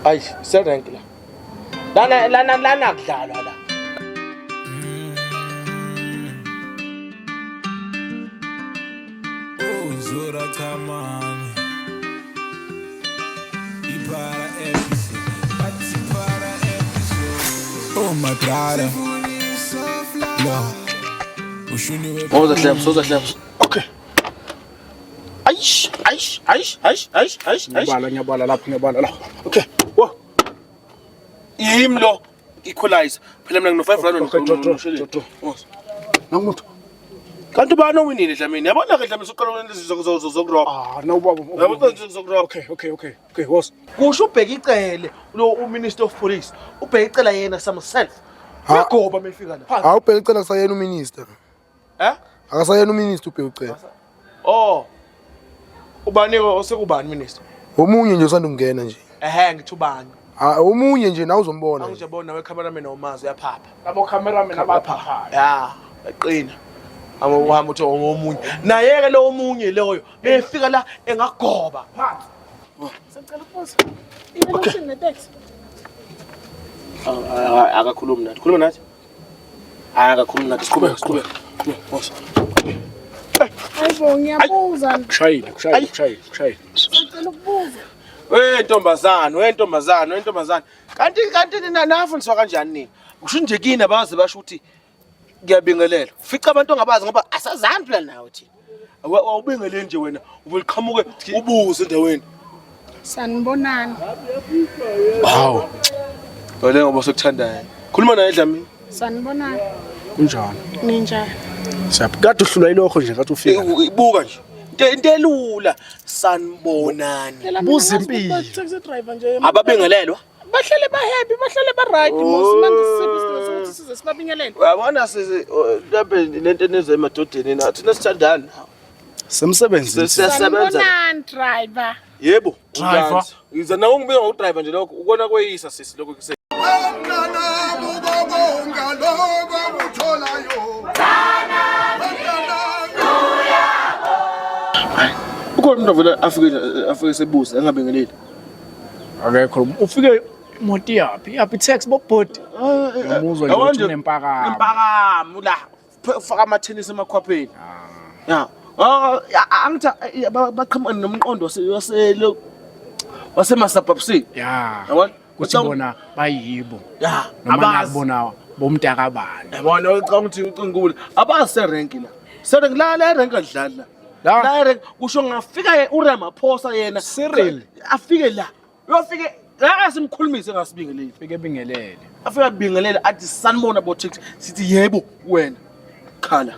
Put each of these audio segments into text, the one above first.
Ayi, serenki la. Lana kudlalwa la. Zura Kamani Ipara episode Atipara episode Oh my brother No Soza Clems. Okay. Aish. Ngiyabala lapho. Okay. Wo. Yimi lo equalize. Phela mina ngino 5 rand Jojo. Nangumuntu. Kanti ubani owinile Dlamini? Yabona ke Dlamini soqala lezi zokurobha. No baba. Yabona zokurobha. Okay, was. Kusho ubheka icele lo Minister of Police. Ubheka icela yena himself. Uyagoba mefika la. Hawu phela icela kusayena uminister. Akasayena uminister ubheka ucela. Oh. Ubani osekubani minister? Omunye nje usanda ukungena nje. Ngithi ubani? Omunye nje nawe uzombona. Angijabona nawe cameraman omazi uyaphapha. Labo cameraman abaphapha. Ya, eqina. Uhamba uthi omunye. Naye ke lo omunye loyo befika la engagoba. Phansi. Sicela ukubuza. Ibe netext. Akakhuluma nathi. Khuluma nathi. Akakhuluma nathi. Siqhubeke. Boss. Hayibo ngiyabuza. Kushayile. Sicela ukubuza. Wentombazane. Kanti nina nafundiswa kanjani nini? Kusho nje kini abazi basho ukuthi ngiyabingelela. Fica abantu ongabazi ngoba asazani phela nawe thina. Awubingelele nje wena. Ubuliqhamuke ubuze endaweni. Sanibonani. Hawu. Wena ngoba sekuthandayo. Khuluma naye Dlamini. Sanibonani. Kunjani? Ninjani? Siyabukade uhlula ilokho nje ngathi ufika. Ibuka nje. Into elula sanibonani. Buza impilo. Taxi driver nje. Ababingelelwa. Bahlale ba happy, bahlale ba right manje sisebenzisa ukuthi size sibabingelele. Uyabona lapha lento eneze emadodeni nathi nesithandana. Semsebenzisi. Siyasebenza. Sanibonani driver. Yebo. Driver. Ngiza nawe ngibika ngudriver nje lokho ukona kweyisa sisi lokho kuse. Ukhona umuntu vele afike sebuza engabingeleli. Akekho. Ufike imoti yaphi taxi bobhodi. Umuzwa nje ukuthi unempakamo. Impakamo la faka amatennis emakhwapheni. Ya. Angithi baqhamuka nomqondo wasemasabhabsini. Ya. Yabona? Kuthi bona bayibo. Ya. Noma ngabona bomntakabani. Yabona ucanga ukuthi ucingule. Abazi rank la. Serenki la rank adlala. La rank kusho ngafika uRamaphosa yena. Cyril Afike la. Uyofike la simkhulumise ngasibingeleli. fike bingelele. Afika bingelele athi sanibona bothixi sithi yebo wena. Khala.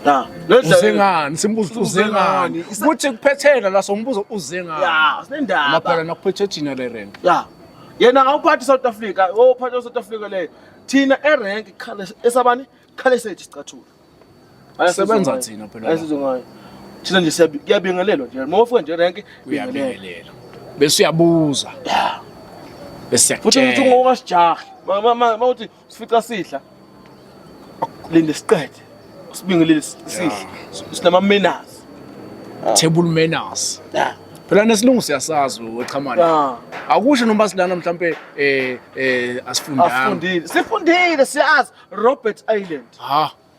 Ya. Uzengani simbuzo uzengani kuthi kuphethela la sombuzo uzengani Ya, sinendaba. amaphela nakuphethe thina le rank Ya. Yena ngawuphathi South Africa, ophathi South Africa le. Thina erank khala esabani? Khale sethi sicathula. sebenza thina phela Ayisizongayo. Thina nje siyabingelelwa nje. Mawufika nje rank uyabingelela. uyabingelela bese uyabuza Ya. bese Futhi uthi siyakutshela ngokasijahi. Mawuthi sifica sihla. Linde siqede. Sibingelele sihla. Sinama manners. table manners Ya. phela nesilungu siyasazi wechamani Ya. akusho noma silana mhlambe asifundanga Sifundile siyazi Robert Island.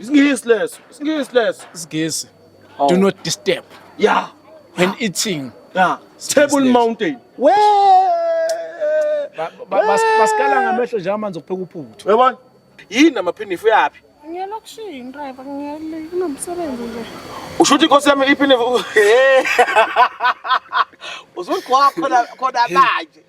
Isingisi leso. isigesi do not disturb Yeah. when eating Yeah. Table leso. Mountain. basikala ngamehlo nje amanzi okupheka uphuthu Uyabona? Yini amaphinifu yapi? Ngiyelokushini driver ngiyale kunomsebenzi nje. Usho ukuthi inkosi yami iphinifu. Uzogqoka khona manje.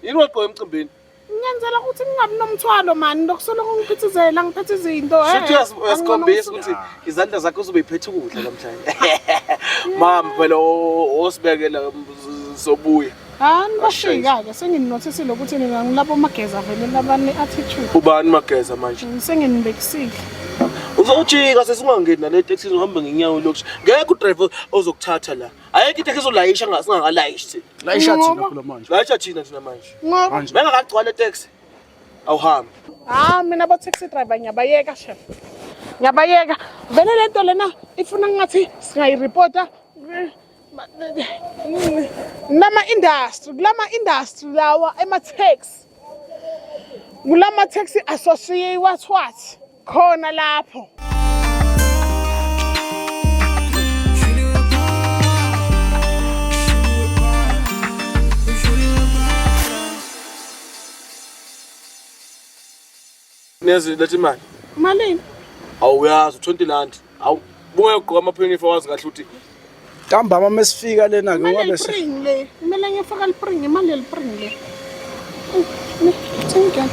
Yini wagqoka emcimbini? Ngiyenzela ukuthi ngingabi nomthwalo mani lokusoloko ngiphithizela ngiphethe izinto. Futhi uyasikhombisa ukuthi izandla zakho uzobe iphethe ukudla namhlanje. Mama phela osibekela sobuya. Nibashika-ke sengininotisile ukuthi nina ngilabo mageza vele labane attitude. Ubani mageza manje? Senginibekisile. Uzojika sesingangeni nale taxi uhambe ngenyawo lokho. Ngeke udriver ozokuthatha la. Ayeke itaxi ezolayisha singakalayishi. layisha thina phela manje Layisha thina manje. Ngoba manje Bengakagcwala taxi. Awuhambi. mina abo taxi driver ngiyabayeka chef. Ngiyabayeka. Vele lento lena ifuna ngathi singayireport Kulama-industry lawa ema-taxi. Kulama-taxi associate what? Khona lapho. Nezi lethi imali. Malini? Awuyazi 20 rand. Awubuye ugqoka amaphinifa wazi kahle ukuthi ntambama mesifika lena ke Imali wabe elipring le. Kumele ngifaka elipring, imali elipring le. Thinking.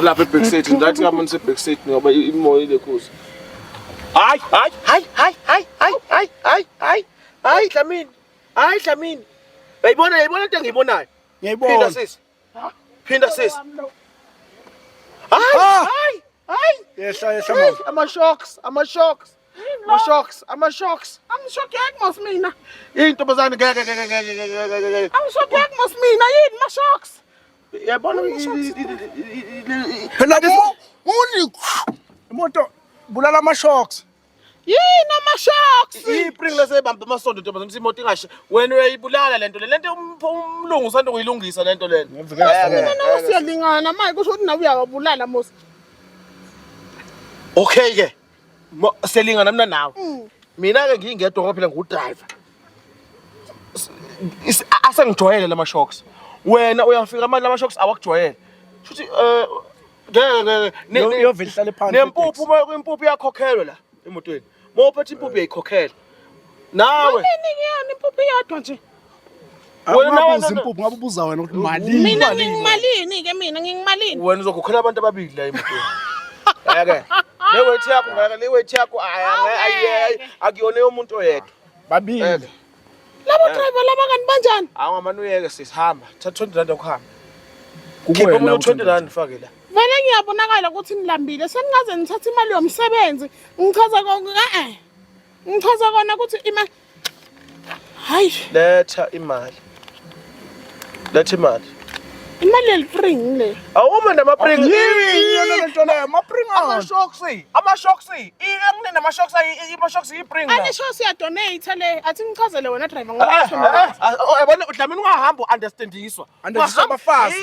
lapha ebackstage ngathi kamani sebackstage ngoba imoya ilekhuza. Hayi Dlamini. Hayi Dlamini. Uyayibona into engiyibonayo. ngiyayibona. Phinda sis. Ah! Hayi. Yehla mama. Ama shocks. Angishokeki mos mina. Intombazane Angishokeki mos mina yini ma-shocks? yabona Phela muni imoto bulala ama-shocks. Yini ama-shocks? ipring lasebamba amasondo ntombazane imoto ingashe wena uyayibulala lento umlungu usanda kuyilungisa lento lena. Mina nawe siyalingana manje kusho ukuthi nawe uyababulala mos. Okay ke selingana mina nawe mina ke ngingedwa ngoba phela ngudriver asengijwayele lama shocks wena uyafika manje lama shocks awakujwayele futhi ngeke Yovela ihlale phansi. impuphu yakhokhelwa la emotweni mawuphethe impuphu uyayikhokhela nawe Malini ngiyona impuphu iyodwa nje. Awubuza impuphu ngabe ubuza wena ukuthi malini. Mina ngingimalini ke mina ngingimalini. wena uzokhokhela abantu ababili la emotweni yake le weight yakho akuyona umuntu oyedwa Babili. Labo driver laba kanti banjani? awamani uyeke sisihamba thatha 20 rand okuhamba Kukuwena khipha umuntu 20 rand fake la Vele ngiyabonakala ukuthi nilambile. Sengaze nithatha imali yomsebenzi. Ngichaza kona ukuthi hayi letha imali imali elipring le. awuma namapring Yini lento leyo mapringa. ama-shocks angine nama-shocks ama-shocks ipring Anisho siyadonate le. Athi ngichazele wena driver ngoba yabona Dlamini ungahamba u-understandiswa Understandiswa abafazi.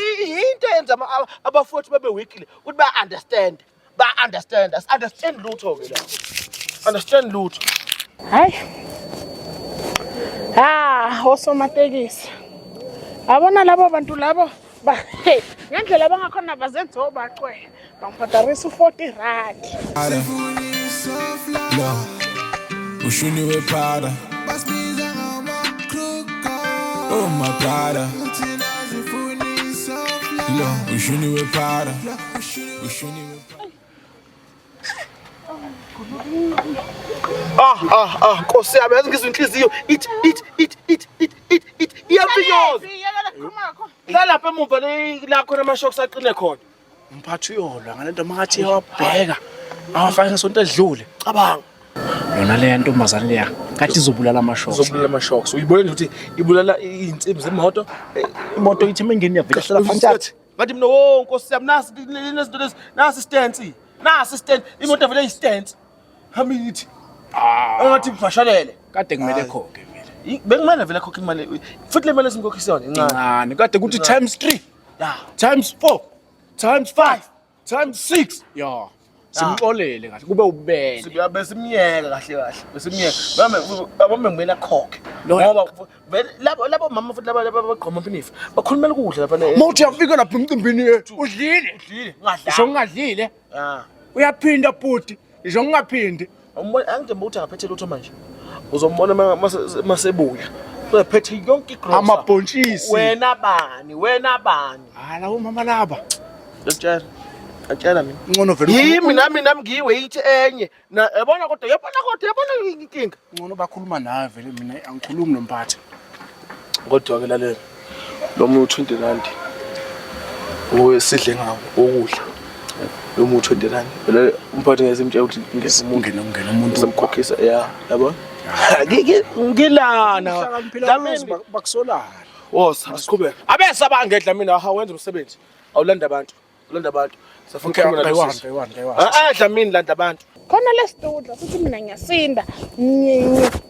into eyenza abafuthi babe weekly ukuthi ba-understand understand lutho-ke la understand lutho hayi. Osomatekisi. Abona labo bantu labo ngendlela abangakhona bazenza obacwela. Bangibhadarisa u-40 rand. Ushuni we Prada. Oh my Prada. Ushuni we Prada. Nkosi yami yazi ngizwa inhliziyo it iyapinyoza lalapha emuva la khona ama-shocks aqine khona Umphathi uyolwa ngalento makathi yawabheka. Awafaka ngesonto edlule. cabanga Yona le ntombazane leya kathi izobulala ama-shocks. zobulala ama-shocks uyibone nje ukuthi ibulala iy'nsimbi zemoto Imoto ithi mengeni yavela hlala phansi. ngathi mina nkosi yami nazinto lezi nasi stand imoto vele iyi-stand hambe ithi angathi kubhashalele Kade kumele khokhe vele. bekumele vele akhokhe imali futhi le mali esingikhokhisa yona incane Incane kade kuthi times 3, ya times 4, times 5, times 6. Ya. Simxolele kahle kube ubele. besimyeka kahle besimyeka abame ngimele akhokhe ngoba vele labo mama futhi laba bagqoma amapinifa bakhulumela ukudla lapha Mawuthi uyafika lapha emcimbini yethu. Udlile. Isho ngadla ngingadlile. ya Uyaphinda futhi. Isho ngingaphindi. angithemba ukuthi angaphethe lutho manje uzombona masebuya uyaphethe yonke igrocery Amabhontshisi. wena bani Hala umama laba. Ngiyatshela mina Ngono vele. yimi nami ngiyiweight enye yabona kodwa yabona inkinga Ngono bakhuluma nawe vele mina angikhulumi nomphathi. kodwa ke lalela lo muntu 20 rand owesidle ngawo ukudla lo muntu 20 rand vele umphathi ngesimtshela ukuthi Ungena umuntu ngizomkhokhisa yabo ngilana Dlamini bakusolana. wosa asiqhubeke abese abangedla mina wenza umsebenzi awulanda abantu safuna Okay, ukukhuluma ngayiwani. Dlamini landa abantu khona lesitudla futhi mina ngiyasinda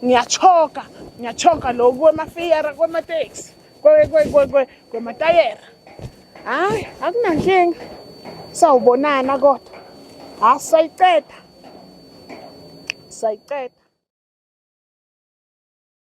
ngiyachoka lo kwemafiyera kwemateksi kwematayera. Hayi akunankinga sawubonana kodwa sayiceda.